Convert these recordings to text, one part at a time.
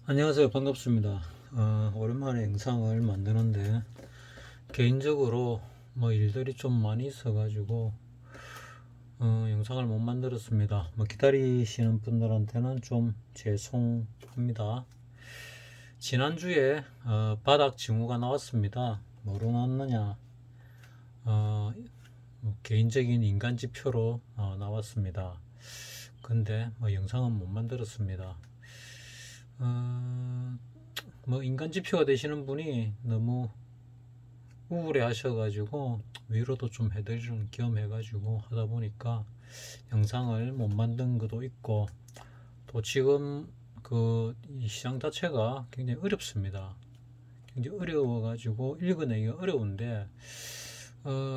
안녕하세요. 반갑습니다. 오랜만에 영상을 만드는데 개인적으로 뭐 일들이 좀 많이 있어가지고 영상을 못 만들었습니다. 뭐 기다리시는 분들한테는 좀 죄송합니다. 지난주에 바닥 징후가 나왔습니다. 뭐로 나왔느냐? 뭐 개인적인 인간 지표로 나왔습니다. 근데 뭐 영상은 못 만들었습니다. 어, 뭐 인간 지표가 되시는 분이 너무 우울해 하셔가지고 위로도 좀 해드리는 겸 해가지고 하다 보니까 영상을 못 만든 것도 있고, 또 지금 이 시장 자체가 굉장히 어렵습니다. 굉장히 어려워가지고 읽어내기가 어려운데,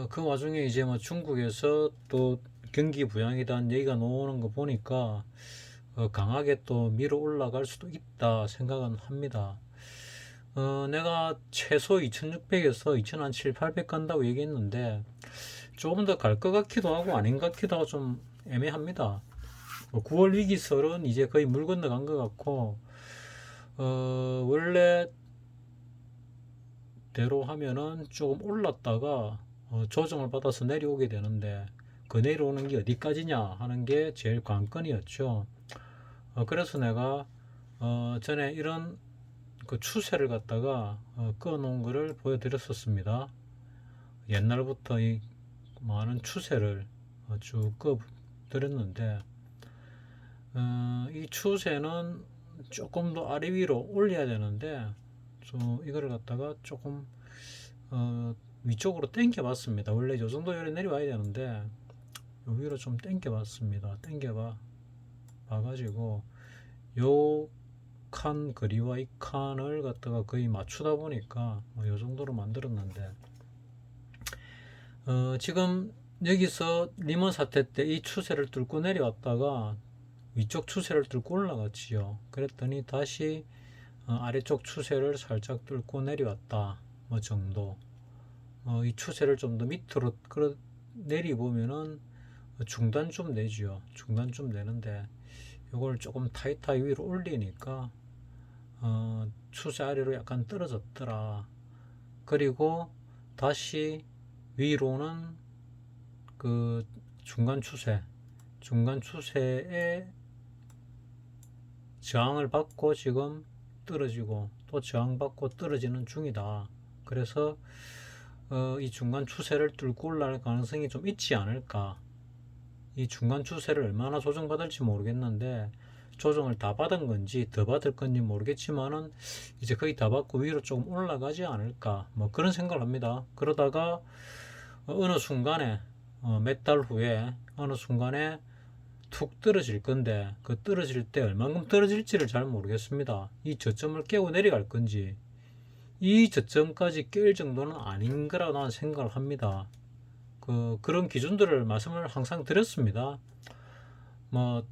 그 와중에 이제 뭐 중국에서 또 경기 부양에 대한 얘기가 나오는 거 보니까 강하게 또 밀어 올라갈 수도 있다 생각은 합니다. 내가 최소 2600에서 2700, 800 간다고 얘기했는데 조금 더 갈 것 같기도 하고 아닌 것 같기도 하고 좀 애매합니다. 9월 위기설은 이제 거의 물 건너간 것 같고, 원래대로 하면은 조금 올랐다가 조정을 받아서 내려오게 되는데, 그 내려오는 게 어디까지냐 하는 게 제일 관건이었죠. 그래서 내가 전에 이런 그 추세를 갖다가 꺼놓은 거를 보여드렸었습니다. 옛날부터 이 많은 추세를 쭉 꺼드렸는데, 이 추세는 조금 더 아래 위로 올려야 되는데 이거를 갖다가 조금 위쪽으로 당겨 봤습니다. 원래 이 정도 열에 내려와야 되는데 요 위로 좀 당겨 봤습니다. 당겨 봐가지고 요 칸 거리와 이 칸을 갖다가 거의 맞추다 보니까 요 정도로 만들었는데, 지금 여기서 리먼 사태 때 이 추세를 뚫고 내려왔다가 위쪽 추세를 뚫고 올라갔지요. 그랬더니 다시 아래쪽 추세를 살짝 뚫고 내려왔다 뭐 정도. 이 추세를 좀 더 밑으로 끌어 내리보면은 중단좀 내지요. 중단좀 내는데 이걸 조금 타이트하게 위로 올리니까 추세 아래로 약간 떨어졌더라. 그리고 다시 위로는 그 중간 추세에 저항을 받고 지금 떨어지고 또 저항받고 떨어지는 중이다. 그래서 이 중간 추세를 뚫고 올라갈 가능성이 좀 있지 않을까. 이 중간 추세를 얼마나 조정받을지 모르겠는데, 조정을 다 받은 건지 더 받을 건지 모르겠지만은 이제 거의 다 받고 위로 조금 올라가지 않을까, 뭐 그런 생각을 합니다. 그러다가 어느 순간에 몇 달 후에 어느 순간에 툭 떨어질 건데, 그 떨어질 때 얼만큼 떨어질지를 잘 모르겠습니다. 이 저점을 깨고 내려갈 건지 이 저점까지 깰 정도는 아닌 거라고 나는 생각을 합니다. 그런 기준들을 말씀을 항상 드렸습니다. 뭐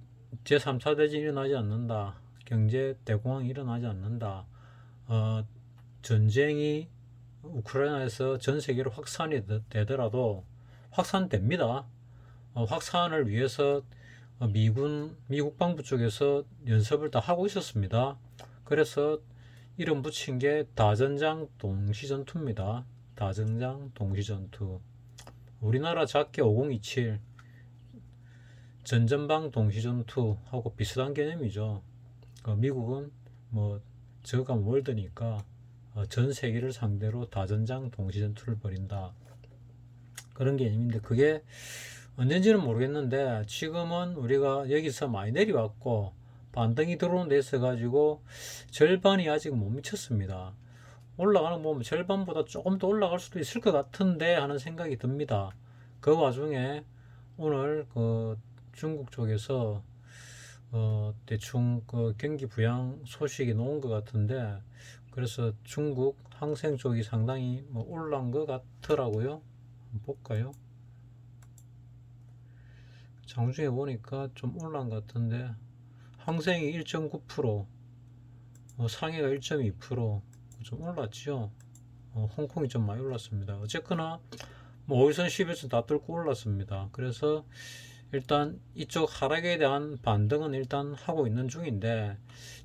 제3차 대전이 일어나지 않는다, 경제 대공황이 일어나지 않는다, 전쟁이 우크라이나에서 전 세계로 확산이 되더라도 확산됩니다. 확산을 위해서 미 국방부 쪽에서 연습을 다 하고 있었습니다. 그래서 이름 붙인 게 다전장 동시전투입니다. 다전장 동시전투. 우리나라 작게 5027 전전방 동시전투하고 비슷한 개념이죠. 미국은 뭐 저가 월드니까 전 세계를 상대로 다전장 동시전투를 벌인다, 그런 개념인데, 그게 언젠지는 모르겠는데 지금은 우리가 여기서 많이 내려왔고 반등이 들어오는 데 있어 가지고 절반이 아직 못 미쳤습니다. 올라가는 거 보면 절반보다 조금 더 올라갈 수도 있을 것 같은데 하는 생각이 듭니다. 그 와중에 오늘 중국 쪽에서 대충 경기 부양 소식이 나온 것 같은데, 그래서 중국 항생 쪽이 상당히 뭐 올라간 것 같더라고요. 한번 볼까요? 장중에 보니까 좀 올라간 것 같은데, 항생이 1.9%, 상해가 1.2%좀 올랐죠. 홍콩이 좀 많이 올랐습니다. 어쨌거나 뭐 5일선 10일선 다 뚫고 올랐습니다. 그래서 일단 이쪽 하락에 대한 반등은 일단 하고 있는 중인데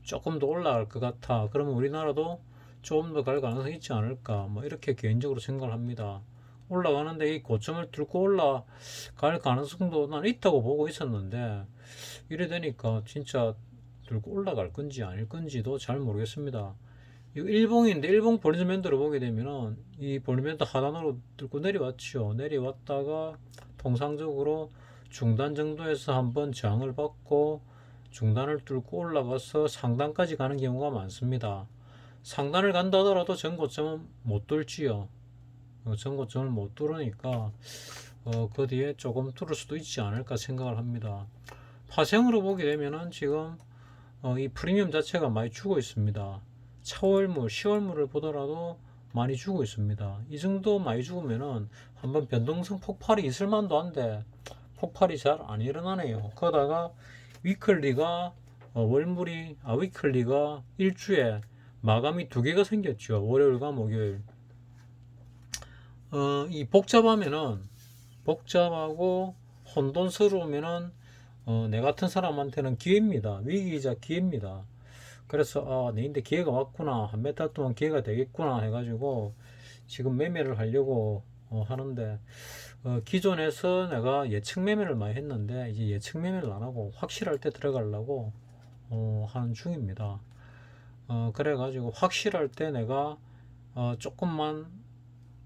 조금 더 올라갈 것 같아. 그러면 우리나라도 조금 더 갈 가능성이 있지 않을까, 뭐 이렇게 개인적으로 생각을 합니다. 올라가는데 이 고점을 뚫고 올라갈 가능성도 난 있다고 보고 있었는데 이래 되니까 진짜 뚫고 올라갈 건지 아닐 건지도 잘 모르겠습니다. 이 일봉인데 일봉 볼리지밴드로 보게 되면은 이 볼리지밴드 하단으로 뚫고 내려왔죠. 내려왔다가 통상적으로 중단 정도에서 한번 저항을 받고 중단을 뚫고 올라가서 상단까지 가는 경우가 많습니다. 상단을 간다 하더라도 전고점은 못 뚫지요. 전고점을 못 뚫으니까 그 뒤에 조금 뚫을 수도 있지 않을까 생각을 합니다. 파생으로 보게 되면은 지금 이 프리미엄 자체가 많이 주고 있습니다. 4월물, 10월물을 보더라도 많이 주고 있습니다. 이 정도 많이 죽으면은 한번 변동성 폭발이 있을 만도 한데 폭발이 잘 안 일어나네요. 그러다가 위클리가 위클리가 일주에 마감이 두 개가 생겼죠. 월요일과 목요일. 이 복잡하고 혼돈스러우면은 내 같은 사람한테는 기회입니다. 위기이자 기회입니다. 그래서 내인데 기회가 왔구나, 한 몇 달 동안 기회가 되겠구나 해가지고 지금 매매를 하려고 하는데 기존에서 내가 예측 매매를 많이 했는데 이제 예측 매매를 안 하고 확실할 때 들어가려고 하는 중입니다. 그래가지고 확실할 때 내가 조금만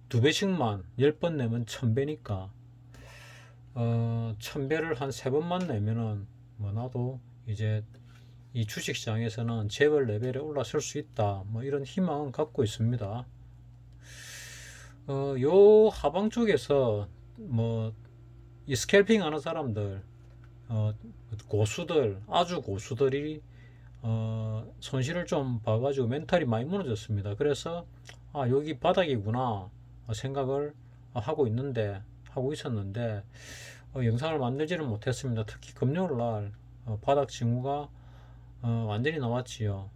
두 배씩만 10번 내면 1000배니까 1000배를 한 3번만 내면은 뭐 나도 이제 이 주식시장에서는 재벌 레벨에 올라설 수 있다, 뭐 이런 희망은 갖고 있습니다. 요 하방 쪽에서 뭐 이 스캘핑 하는 사람들, 고수들, 아주 고수들이 손실을 좀 봐가지고 멘탈이 많이 무너졌습니다. 그래서 여기 바닥이구나 생각을 하고 있었는데 영상을 만들지는 못했습니다. 특히 금요일 날 바닥 징후가 완전히 나왔지요.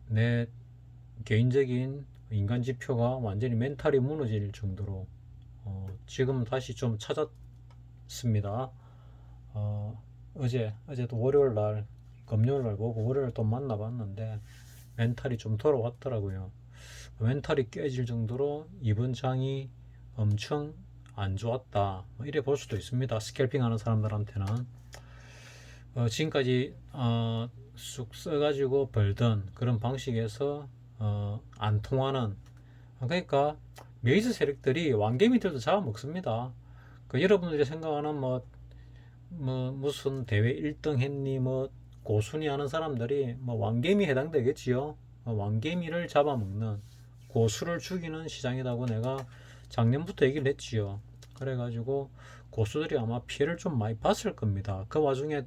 내 개인적인 인간 지표가 완전히 멘탈이 무너질 정도로 지금 다시 좀 찾았습니다. 어제도 월요일 날, 금요일 날 보고 월요일 또 만나봤는데 멘탈이 좀 돌아왔더라고요. 멘탈이 깨질 정도로 이번 장이 엄청 안 좋았다, 뭐 이래 볼 수도 있습니다. 스캘핑 하는 사람들한테는 지금까지 쑥 써가지고 벌던 그런 방식에서 안 통하는, 그러니까 메이저 세력들이 왕개미들도 잡아먹습니다. 여러분들이 생각하는 무슨 대회 1등 했니 뭐 고순위 하는 사람들이 뭐 왕개미 해당되겠지요. 왕개미를 잡아먹는, 고수를 죽이는 시장이라고 내가 작년부터 얘기를 했지요. 그래가지고 고수들이 아마 피해를 좀 많이 봤을 겁니다. 그 와중에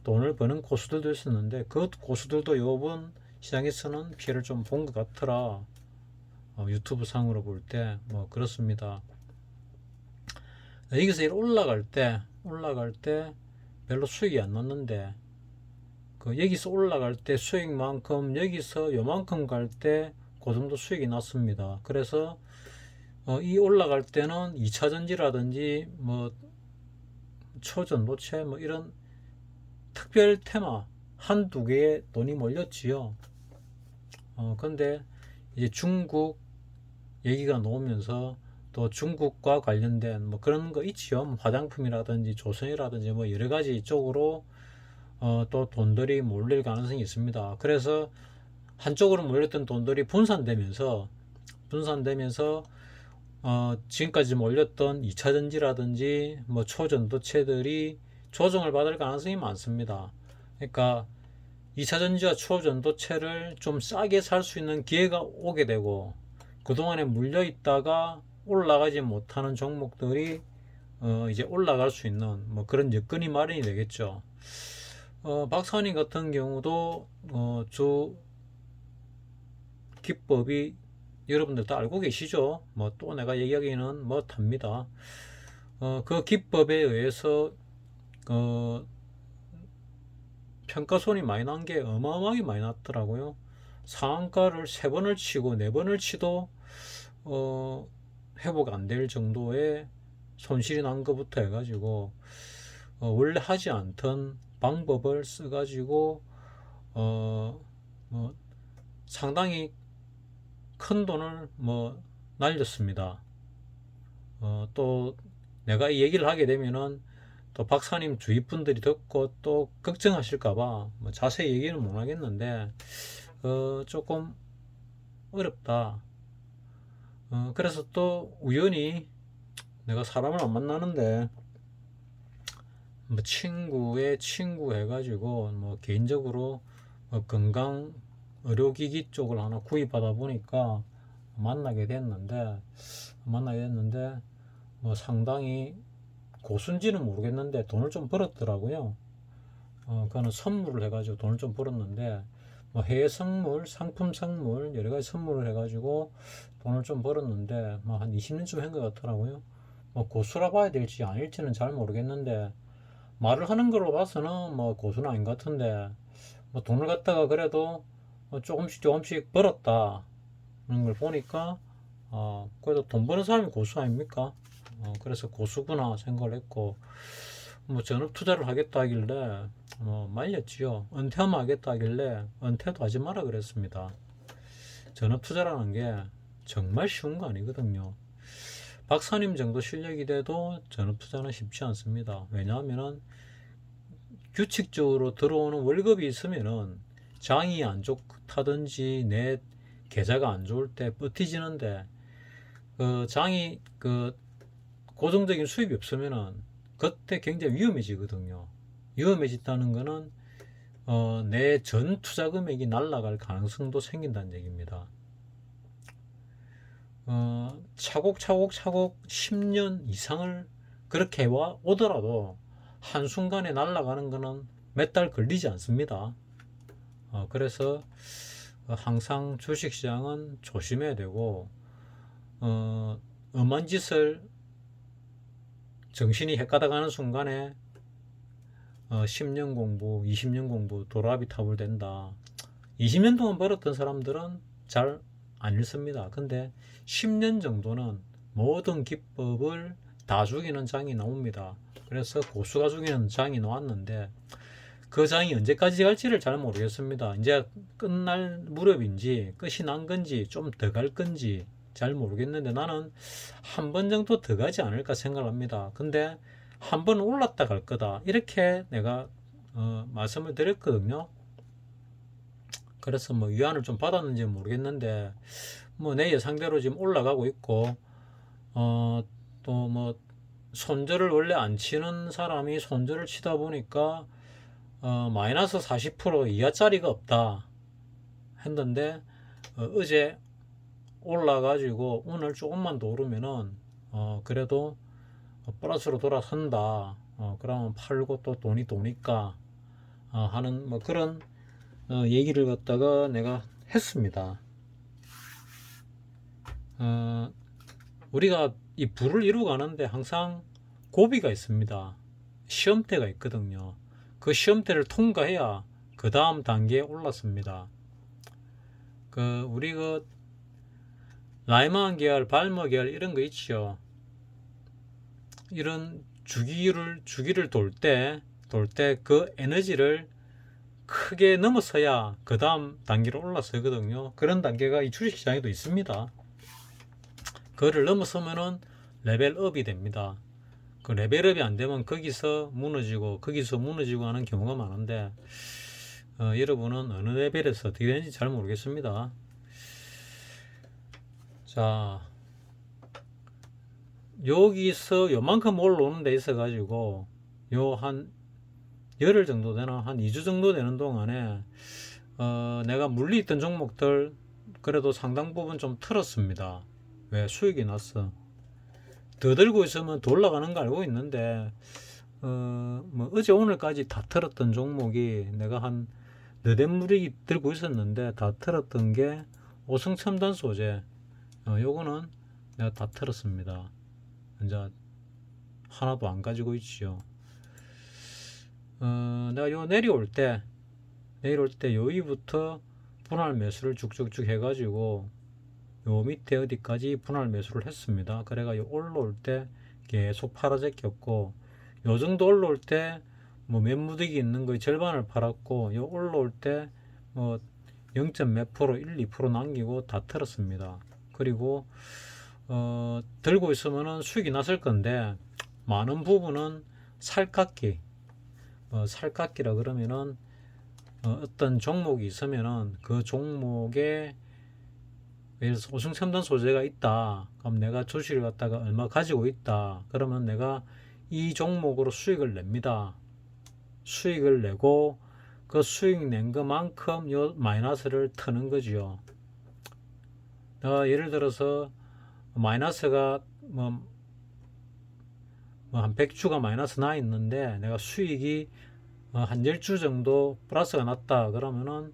돈을 버는 고수들도 있었는데 그 고수들도 이번 시장에서는 피해를 좀 본 것 같더라. 유튜브 상으로 볼 때 뭐 그렇습니다. 여기서 올라갈 때 별로 수익이 안 났는데 여기서 올라갈 때 수익만큼 여기서 요만큼 갈 때 그 정도 수익이 났습니다. 그래서 이 올라갈 때는 2차전지라든지 뭐 초전도체 뭐 이런 특별 테마 한두 개의 돈이 몰렸지요. 근데 이제 중국 얘기가 나오면서 또 중국과 관련된 뭐 그런 거 있지요. 뭐 화장품이라든지 조선이라든지 뭐 여러 가지 쪽으로 또 돈들이 몰릴 가능성이 있습니다. 그래서 한쪽으로 몰렸던 돈들이 분산되면서 지금까지 몰렸던 2차전지라든지 뭐 초전도체들이 조정을 받을 가능성이 많습니다. 그러니까 2차전지와 초전도체를 좀 싸게 살 수 있는 기회가 오게 되고 그동안에 물려있다가 올라가지 못하는 종목들이 이제 올라갈 수 있는 뭐 그런 여건이 마련이 되겠죠. 박사님 같은 경우도 주 기법이 여러분들 다 알고 계시죠? 뭐 또 내가 얘기하기는 뭐 답니다. 그 기법에 의해서 평가손이 많이 난 게 어마어마하게 많이 났더라고요. 상한가를 3번을 치고 4번을 치도 회복 안 될 정도의 손실이 난 것부터 해가지고 원래 하지 않던 방법을 써가지고 뭐 상당히 큰 돈을 뭐 날렸습니다. 또 내가 이 얘기를 하게 되면은 또 박사님 주위 분들이 듣고 또 걱정하실까봐 뭐 자세히 얘기는 못 하겠는데 조금 어렵다. 그래서 또 우연히 내가 사람을 안 만나는데 뭐 친구의 친구 해가지고 뭐 개인적으로 건강 의료기기 쪽을 하나 구입하다 보니까 만나게 됐는데 뭐 상당히 고수인지는 모르겠는데 돈을 좀 벌었더라고요. 그거는 선물을 해가지고 돈을 좀 벌었는데 뭐 해외 선물, 상품 선물 여러 가지 선물을 해가지고 돈을 좀 벌었는데 뭐 한 20년쯤 한 것 같더라고요. 뭐 고수라 봐야 될지 아닐지는 잘 모르겠는데 말을 하는 걸로 봐서는 뭐 고수는 아닌 것 같은데 뭐 돈을 갖다가 그래도 조금씩 벌었다는 걸 보니까 그래도 돈 버는 사람이 고수 아닙니까? 그래서 고수구나 생각을 했고 뭐 전업 투자를 하겠다 하길래 말렸지요. 은퇴하면 하겠다 하길래 은퇴도 하지 마라 그랬습니다. 전업 투자라는 게 정말 쉬운 거 아니거든요. 박사님 정도 실력이 돼도 전업 투자는 쉽지 않습니다. 왜냐하면은 규칙적으로 들어오는 월급이 있으면은 장이 안 좋다든지 내 계좌가 안 좋을 때 버티지는데 장이 고정적인 수입이 없으면은 그때 굉장히 위험해지거든요. 위험해진다는 거는 내 전 투자 금액이 날아갈 가능성도 생긴다는 얘기입니다. 차곡차곡 10년 이상을 그렇게 해와 오더라도 한순간에 날아가는 거는 몇 달 걸리지 않습니다. 그래서 항상 주식시장은 조심해야 되고 엄한 짓을 정신이 헷가닥하는 순간에 10년 공부, 20년 공부 도라비 탑을 된다. 20년 동안 벌었던 사람들은 잘 안 읽습니다. 근데 10년 정도는 모든 기법을 다 죽이는 장이 나옵니다. 그래서 고수가 죽이는 장이 나왔는데 그 장이 언제까지 갈지를 잘 모르겠습니다. 이제 끝날 무렵인지 끝이 난 건지 좀 더 갈 건지 잘 모르겠는데 나는 한 번 정도 더 가지 않을까 생각합니다. 근데 한 번 올랐다 갈 거다 이렇게 내가 말씀을 드렸거든요. 그래서 뭐 위안을 좀 받았는지 모르겠는데 뭐 내 예상대로 지금 올라가고 있고 또 뭐 손절을 원래 안 치는 사람이 손절을 치다 보니까 마이너스 40% 이하짜리가 없다 했는데 어제 올라가지고 오늘 조금만 더 오르면은 그래도 플러스로 돌아선다. 그러면 팔고 또 돈이 도니까 하는 뭐 그런 얘기를 갖다가 내가 했습니다. 우리가 이 부를 이루가는데 항상 고비가 있습니다. 시험대가 있거든요. 그 시험대를 통과해야 그 다음 단계에 올랐습니다. 우리 라이만 계열, 발머 계열 이런 거 있죠. 이런 주기를 돌 때 그 에너지를 크게 넘어서야 그 다음 단계로 올라서거든요. 그런 단계가 이 주식시장에도 있습니다. 그거를 넘어서면은 레벨업이 됩니다. 그 레벨업이 안 되면 거기서 무너지고 하는 경우가 많은데 여러분은 어느 레벨에서 어떻게 되는지 잘 모르겠습니다. 자, 여기서 요만큼 올라오는 데 있어 가지고 요 한 열흘 정도 되나 한 2주 정도 되는 동안에 내가 물리 있던 종목들 그래도 상당 부분 좀 틀었습니다. 왜? 수익이 났어. 더 들고 있으면 더 올라가는 거 알고 있는데 뭐 어제 오늘까지 다 틀었던 종목이 내가 한 너댓 무리 들고 있었는데 다 틀었던 게 오승첨단 소재 요거는 내가 다 틀었습니다. 이제 하나도 안 가지고 있지요. 내가 요 내려올 때 여기부터 분할 매수를 쭉쭉쭉 해가지고 요 밑에 어디까지 분할 매수를 했습니다. 그래가 요 올라올 때 계속 팔아제꼈고, 요 정도 올라올 때 뭐 매무득이 있는 거의 절반을 팔았고, 요 올라올 때 뭐 0. 몇 프로, 1, 2% 남기고 다 털었습니다. 그리고 들고 있으면은 수익이 났을 건데, 많은 부분은 살깎기, 살깎기라 그러면은 어떤 종목이 있으면은 그 종목에 예를 들어서 오승첨단 소재가 있다. 그럼 내가 주식을 갖다가 얼마 가지고 있다. 그러면 내가 이 종목으로 수익을 냅니다. 수익을 내고 그 수익 낸 것만큼 요 마이너스를 트는 거지요. 내가 예를 들어서 마이너스가 한 100주가 마이너스 나 있는데 내가 수익이 한 10주 정도 플러스가 났다. 그러면은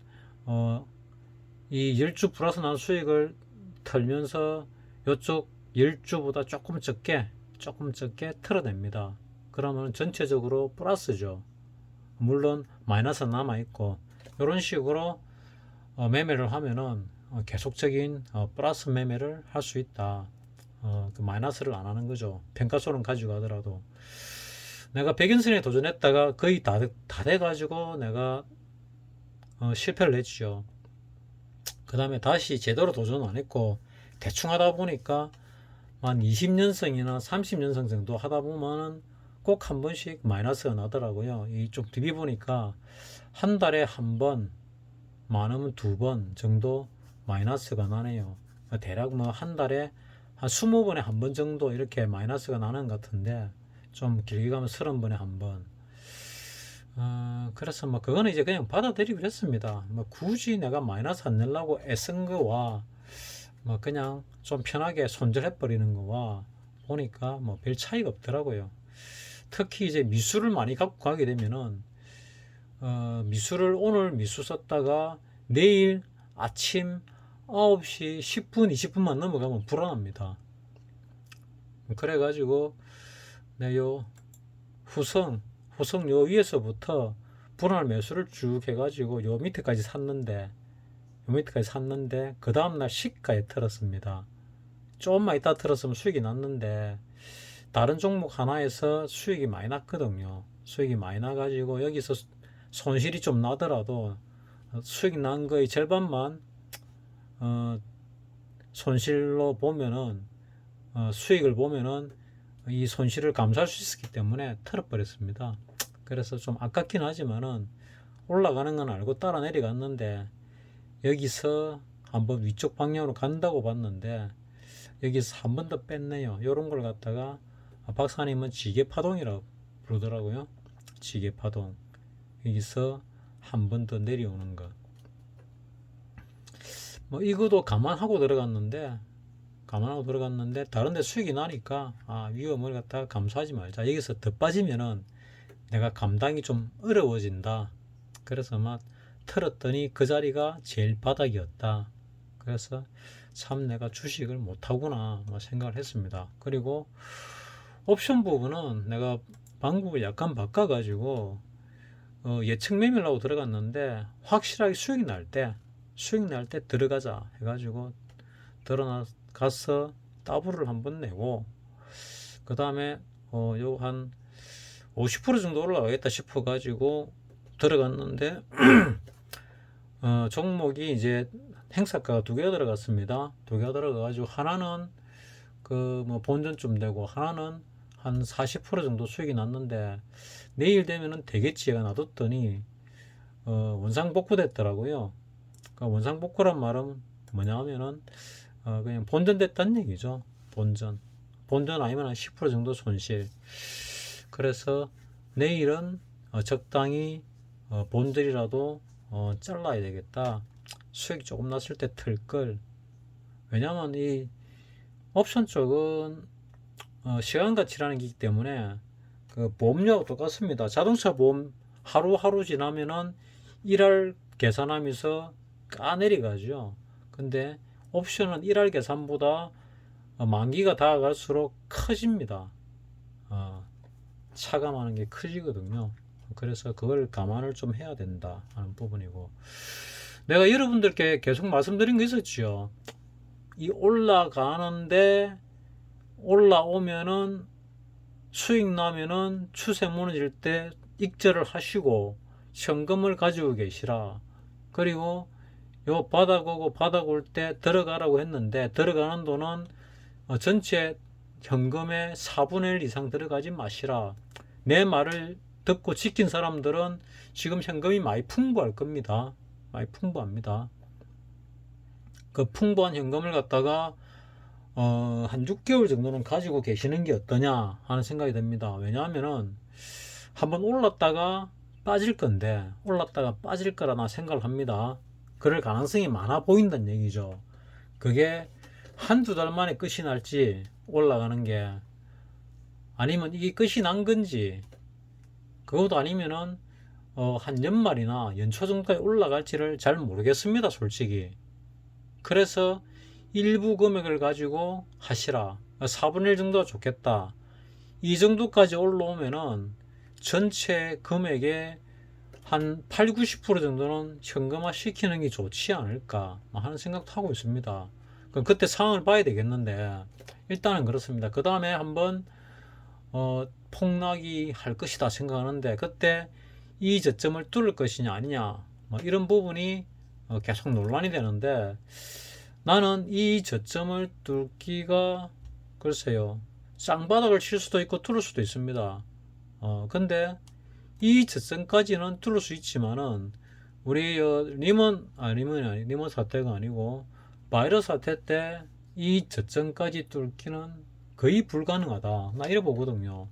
이 10주 플러스 난 수익을 털면서 이쪽 10주보다 조금 적게 털어냅니다. 그러면 전체적으로 플러스죠. 물론 마이너스 남아있고, 이런 식으로 매매를 하면은 계속적인 플러스 매매를 할 수 있다. 그 마이너스를 안 하는 거죠. 평가손은 가지고 가더라도. 내가 백인선에 도전했다가 거의 다 돼가지고 내가 실패를 했죠. 그 다음에 다시 제대로 도전 안 했고, 대충 하다 보니까 한 20년생이나 30년생 정도 하다 보면은 꼭 한 번씩 마이너스가 나더라고요. 이쪽 뒤비 보니까 한 달에 한 번, 많으면 2번 정도 마이너스가 나네요. 대략 뭐 한 달에 한 20번에 한 번 정도 이렇게 마이너스가 나는 것 같은데, 좀 길게 가면 30번에 한 번. 그래서 뭐 그거는 이제 그냥 받아들이기로 했습니다. 뭐 굳이 내가 마이너스 안 내려고 애쓴 거와 뭐 그냥 좀 편하게 손절해 버리는 거와 보니까 뭐 별 차이가 없더라고요. 특히 이제 미수를 많이 갖고 가게 되면은 미수를 오늘 미수 썼다가 내일 아침 9시 10분 20분만 넘어가면 불안합니다. 그래가지고 내요 후성 요 위에서부터 분할 매수를 쭉 해가지고 요 밑에까지 샀는데 그 다음날 시가에 털었습니다. 조금만 있다 털었으면 수익이 났는데, 다른 종목 하나에서 수익이 많이 났거든요. 수익이 많이 나가지고 여기서 손실이 좀 나더라도 수익 난 거의 절반만 손실로 보면은 수익을 보면은 이 손실을 감수할 수 있었기 때문에 털어버렸습니다. 그래서 좀 아깝긴 하지만은 올라가는 건 알고 따라 내려갔는데, 여기서 한번 위쪽 방향으로 간다고 봤는데 여기서 한 번 더 뺐네요. 이런 걸 갖다가 박사님은 지게파동이라고 부르더라고요. 지게파동. 여기서 한 번 더 내려오는 것. 뭐 이거도 감안하고 들어갔는데 다른 데 수익이 나니까 위험을 갖다가 감수하지 말자. 여기서 더 빠지면은 내가 감당이 좀 어려워진다. 그래서 막 털었더니 그 자리가 제일 바닥이었다. 그래서 참 내가 주식을 못하구나 생각을 했습니다. 그리고 옵션 부분은 내가 방법을 약간 바꿔가지고 예측 매매를 하고 들어갔는데, 확실하게 수익 날 때 들어가자 해가지고 들어가서 더블을 한번 내고, 그 다음에 요 한 50% 정도 올라가겠다 싶어가지고 들어갔는데 종목이 이제 행사가가 2개가 들어갔습니다. 2개가 들어가가지고 하나는 그 뭐 본전쯤 되고 하나는 한 40% 정도 수익이 났는데, 내일 되면은 되겠지가 놔뒀더니 원상복구 됐더라고요. 그러니까 원상복구란 말은 뭐냐 하면은 그냥 본전 됐다는 얘기죠. 본전 아니면 한 10% 정도 손실. 그래서 내일은 적당히 본들이라도 잘라야 되겠다. 수익 조금 났을 때 틀걸. 왜냐면 이 옵션 쪽은 시간 가치라는 게 있기 때문에 그 보험료하고 똑같습니다. 자동차 보험 하루 지나면은 1할 계산하면서 까내려가죠. 근데 옵션은 1할 계산보다 만기가 다가갈수록 커집니다. 차감하는 게 커지거든요. 그래서 그걸 감안을 좀 해야 된다 하는 부분이고, 내가 여러분들께 계속 말씀드린 거 있었죠. 이 올라가는데 올라오면은 수익 나면은 추세 무너질 때 익절을 하시고 현금을 가지고 계시라. 그리고 요 바닥 오고 바닥 올 때 들어가라고 했는데 들어가는 돈은 전체 현금의 4분의 1 이상 들어가지 마시라. 내 말을 듣고 지킨 사람들은 지금 현금이 많이 풍부할 겁니다. 많이 풍부합니다. 그 풍부한 현금을 갖다가 한 6개월 정도는 가지고 계시는 게 어떠냐 하는 생각이 듭니다. 왜냐하면은 한번 올랐다가 빠질 건데 올랐다가 빠질 거라 생각을 합니다. 그럴 가능성이 많아 보인다는 얘기죠. 그게 한두 달 만에 끝이 날지 올라가는 게, 아니면 이게 끝이 난 건지, 그것도 아니면은 한 연말이나 연초 정도까지 올라갈지를 잘 모르겠습니다, 솔직히. 그래서 일부 금액을 가지고 하시라. 4분의 1 정도가 좋겠다. 이 정도까지 올라오면은 전체 금액의 한 8, 90% 정도는 현금화 시키는 게 좋지 않을까 하는 생각도 하고 있습니다. 그럼 그때 상황을 봐야 되겠는데 일단은 그렇습니다. 그 다음에 한번 폭락이 할 것이다 생각하는데 그때 이 저점을 뚫을 것이냐 아니냐 이런 부분이 계속 논란이 되는데, 나는 이 저점을 뚫기가 글쎄요, 쌍바닥을 칠 수도 있고 뚫을 수도 있습니다. 근데 이 저점까지는 뚫을 수 있지만은 우리 리먼 사태가 아니고 바이러스 사태 때 이 저점까지 뚫기는 거의 불가능하다, 나 이래 보거든요.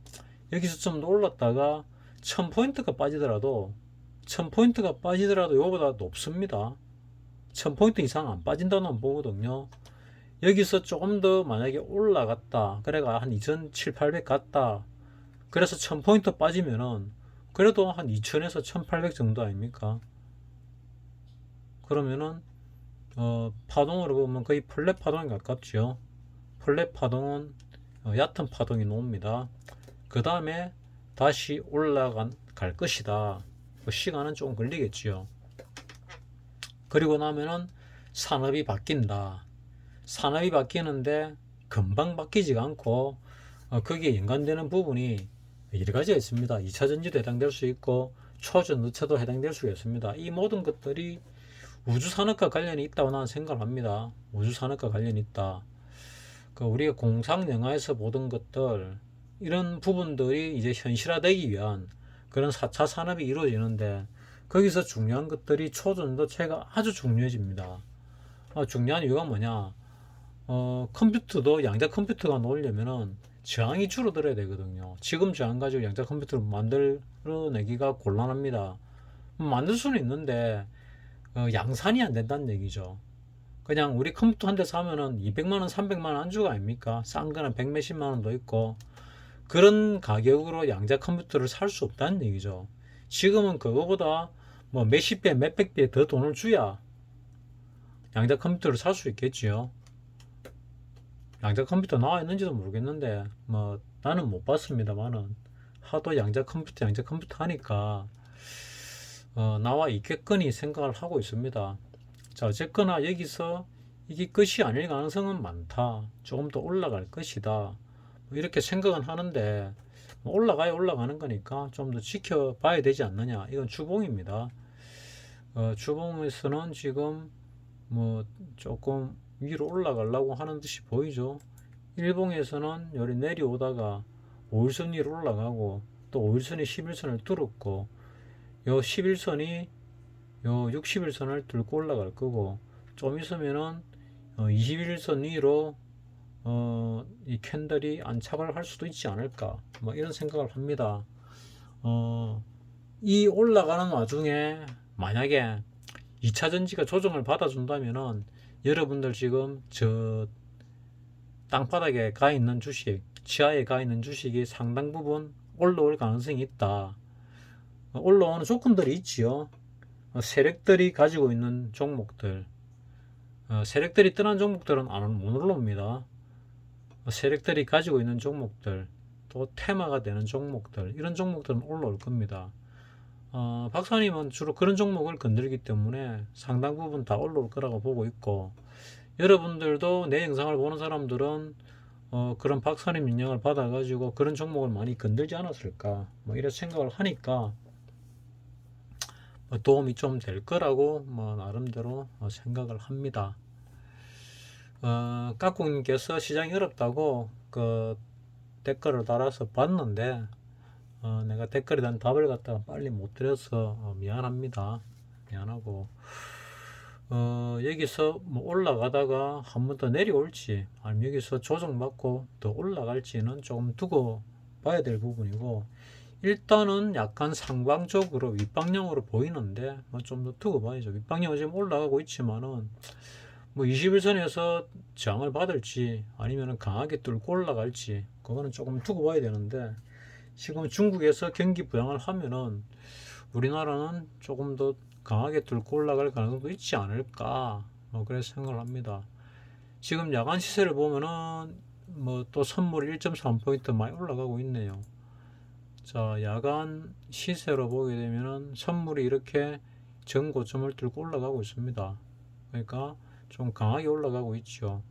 여기서 좀 더 올랐다가 1000포인트가 빠지더라도 1000포인트가 빠지더라도 이거보다 높습니다. 1000포인트 이상 안 빠진다는 보거든요. 여기서 조금 더 만약에 올라갔다, 그래가 한 2700, 800 갔다, 그래서 1000포인트 빠지면은 그래도 한 2000에서 1800 정도 아닙니까? 그러면은 파동으로 보면 거의 플랫 파동에 가깝죠. 플랫 파동은 얕은 파동이 나옵니다. 그 다음에 다시 올라갈 것이다. 시간은 조금 걸리겠지요. 그리고 나면은 산업이 바뀐다. 산업이 바뀌는데 금방 바뀌지가 않고 거기에 연관되는 부분이 여러 가지가 있습니다. 2차 전지도 해당될 수 있고 초전도체도 해당될 수 있습니다. 이 모든 것들이 우주산업과 관련이 있다고 나는 생각을 합니다. 우주산업과 관련이 있다. 우리가 공상 영화에서 보던 것들, 이런 부분들이 이제 현실화되기 위한 그런 4차 산업이 이루어지는데 거기서 중요한 것들이 초전도체가 아주 중요해집니다. 중요한 이유가 뭐냐? 컴퓨터도 양자 컴퓨터가 나오려면은 저항이 줄어들어야 되거든요. 지금 저항 가지고 양자 컴퓨터를 만들어내기가 곤란합니다. 만들 수는 있는데 양산이 안 된다는 얘기죠. 그냥 우리 컴퓨터 한 대 사면은 200만원, 300만원 안주가 아닙니까? 싼 거는 100 몇십만원도 있고, 그런 가격으로 양자 컴퓨터를 살 수 없다는 얘기죠. 지금은 그거보다 뭐 몇십 배, 몇백 배 더 돈을 줘야 양자 컴퓨터를 살 수 있겠지요. 양자 컴퓨터 나와 있는지도 모르겠는데 뭐 나는 못 봤습니다만은 하도 양자 컴퓨터 하니까 나와 있겠거니 생각을 하고 있습니다. 자, 어쨌거나 여기서 이게 끝이 아닐 가능성은 많다. 조금 더 올라갈 것이다. 뭐 이렇게 생각은 하는데 올라가야 올라가는 거니까 좀 더 지켜봐야 되지 않느냐. 이건 주봉입니다. 주봉에서는 지금 뭐 조금 위로 올라가려고 하는 듯이 보이죠. 일봉에서는 여기 내려오다가 5일선 위로 올라가고 또 5일선이 11선을 뚫었고 요 11선이 요 60일선을 뚫고 올라갈 거고, 좀 있으면은 21일선 위로 이 캔들이 안착을 할 수도 있지 않을까, 뭐 이런 생각을 합니다. 이 올라가는 와중에 만약에 2차 전지가 조정을 받아준다면은 여러분들 지금 저 땅바닥에 가 있는 주식, 지하에 가 있는 주식이 상당 부분 올라올 가능성이 있다. 올라오는 조건들이 있지요. 세력들이 가지고 있는 종목들, 세력들이 떠난 종목들은 못 올라옵니다. 세력들이 가지고 있는 종목들, 또 테마가 되는 종목들, 이런 종목들은 올라올 겁니다. 박사님은 주로 그런 종목을 건들기 때문에 상당 부분 다 올라올 거라고 보고 있고, 여러분들도 내 영상을 보는 사람들은 그런 박사님 인정을 받아가지고 그런 종목을 많이 건들지 않았을까 뭐 이런 생각을 하니까 도움이 좀 될 거라고 뭐 나름대로 생각을 합니다. 까꿍님께서 시장이 어렵다고 그 댓글을 달아서 봤는데 내가 댓글에 대한 답을 갖다가 빨리 못 드려서 미안합니다. 미안하고 여기서 뭐 올라가다가 한 번 더 내려올지 아니면 여기서 조정받고 더 올라갈지는 조금 두고 봐야 될 부분이고 일단은 약간 상방적으로 윗방향으로 보이는데 뭐 좀 더 두고 봐야죠. 윗방향은 지금 올라가고 있지만은 뭐 21선에서 저항을 받을지 아니면 강하게 뚫고 올라갈지 그거는 조금 두고 봐야 되는데 지금 중국에서 경기 부양을 하면은 우리나라는 조금 더 강하게 뚫고 올라갈 가능성도 있지 않을까 뭐 그래서 생각을 합니다. 지금 야간 시세를 보면은 뭐 또 선물이 1.3포인트 많이 올라가고 있네요. 자, 야간 시세로 보게 되면은 선물이 이렇게 전고점을 뚫고 올라가고 있습니다. 그러니까 좀 강하게 올라가고 있죠.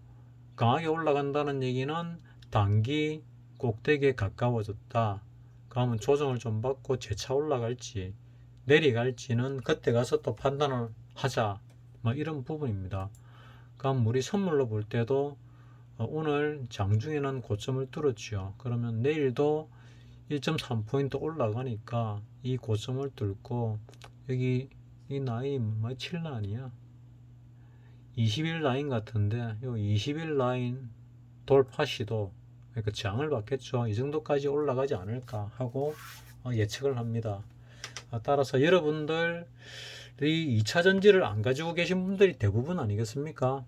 강하게 올라간다는 얘기는 단기 꼭대기에 가까워졌다. 그러면 조정을 좀 받고 재차 올라갈지 내려갈지는 그때 가서 또 판단을 하자. 뭐 이런 부분입니다. 그럼 우리 선물로 볼 때도 오늘 장중에는 고점을 뚫었죠. 그러면 내일도 1.3포인트 올라가니까 이 고점을 뚫고 여기 이 라인이 뭐 7라인이야 20일 라인 같은데 요 20일 라인 돌파 시도 그러니까 저항을 받겠죠. 이 정도까지 올라가지 않을까 하고 예측을 합니다. 따라서 여러분들이 2차 전지를 안 가지고 계신 분들이 대부분 아니겠습니까?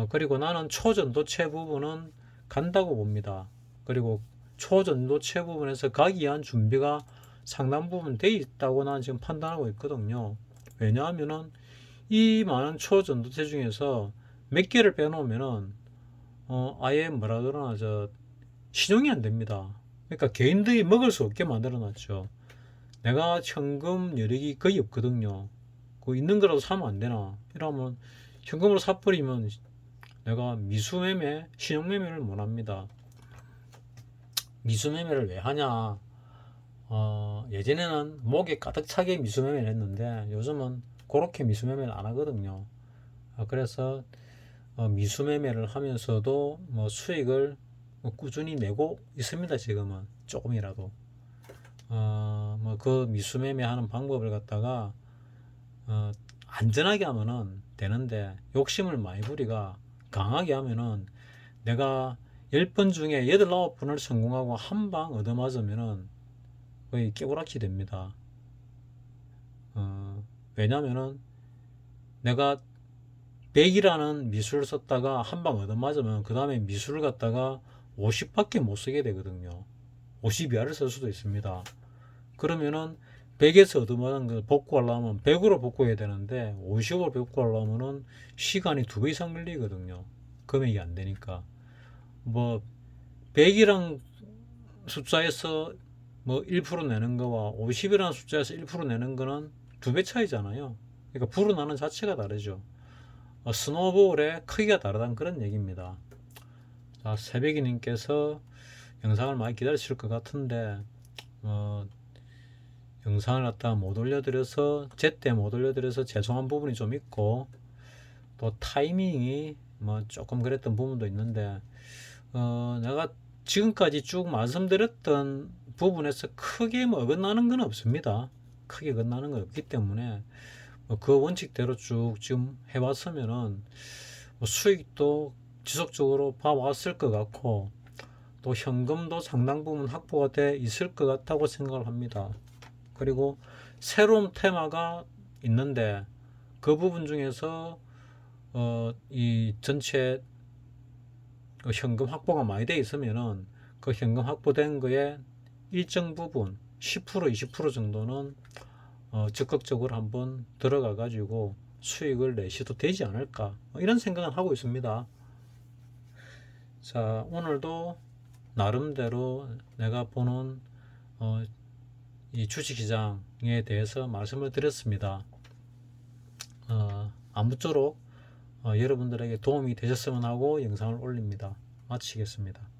그리고 나는 초전도체 부분은 간다고 봅니다. 그리고 초전도체 부분에서 가기 위한 준비가 상당 부분 돼 있다고 나는 지금 판단하고 있거든요. 왜냐하면은 이 많은 초전도체 중에서 몇 개를 빼놓으면은 아예 뭐라 그러나 저 신용이 안 됩니다. 그러니까 개인들이 먹을 수 없게 만들어 놨죠. 내가 현금 여력이 거의 없거든요. 그 있는 거라도 사면 안 되나? 이러면 현금으로 사버리면 내가 미수매매, 신용매매를 못 합니다. 미수매매를 왜 하냐? 예전에는 목에 가득 차게 미수매매를 했는데 요즘은 그렇게 미수매매를 안 하거든요. 그래서 미수매매를 하면서도 뭐 수익을 뭐 꾸준히 내고 있습니다. 지금은 조금이라도 뭐 그 미수매매 하는 방법을 갖다가 안전하게 하면은 되는데 욕심을 많이 부리가 강하게 하면은 내가 10번 중에 8, 9번을 성공하고 한 방 얻어맞으면은 거의 깨고락지 됩니다. 왜냐면은 내가 100이라는 미술을 썼다가 한 방 얻어맞으면 그 다음에 미술을 갖다가 50밖에 못 쓰게 되거든요. 50 이하를 쓸 수도 있습니다. 그러면은 100에서 얻어맞은 걸 복구하려면 100으로 복구해야 되는데 50으로 복구하려면은 시간이 2배 이상 걸리거든요. 금액이 안 되니까. 뭐 100이랑 숫자에서 뭐 1% 내는 거와 50이라는 숫자에서 1% 내는 거는 2배 차이잖아요. 그러니까 불어나는 자체가 다르죠. 스노우볼의 크기가 다르다는 그런 얘기입니다. 자, 새벽이님께서 영상을 많이 기다리실 것 같은데 영상을 갖다 못 올려드려서 제때 못 올려드려서 죄송한 부분이 좀 있고 또 타이밍이 뭐 조금 그랬던 부분도 있는데 내가 지금까지 쭉 말씀드렸던 부분에서 크게 뭐 어긋나는 건 없습니다. 크게 어긋나는 건 없기 때문에 그 원칙대로 쭉 지금 해왔으면은 뭐 수익도 지속적으로 봐왔을 것 같고 또 현금도 상당 부분 확보가 돼 있을 것 같다고 생각을 합니다. 그리고 새로운 테마가 있는데 그 부분 중에서 이 전체 현금 확보가 많이 돼 있으면은 그 현금 확보된 거에 일정 부분 10% 20% 정도는 적극적으로 한번 들어가 가지고 수익을 내셔도 되지 않을까 이런 생각은 하고 있습니다. 자, 오늘도 나름대로 내가 보는 이 주식시장에 대해서 말씀을 드렸습니다. 아무쪼록 여러분들에게 도움이 되셨으면 하고 영상을 올립니다. 마치겠습니다.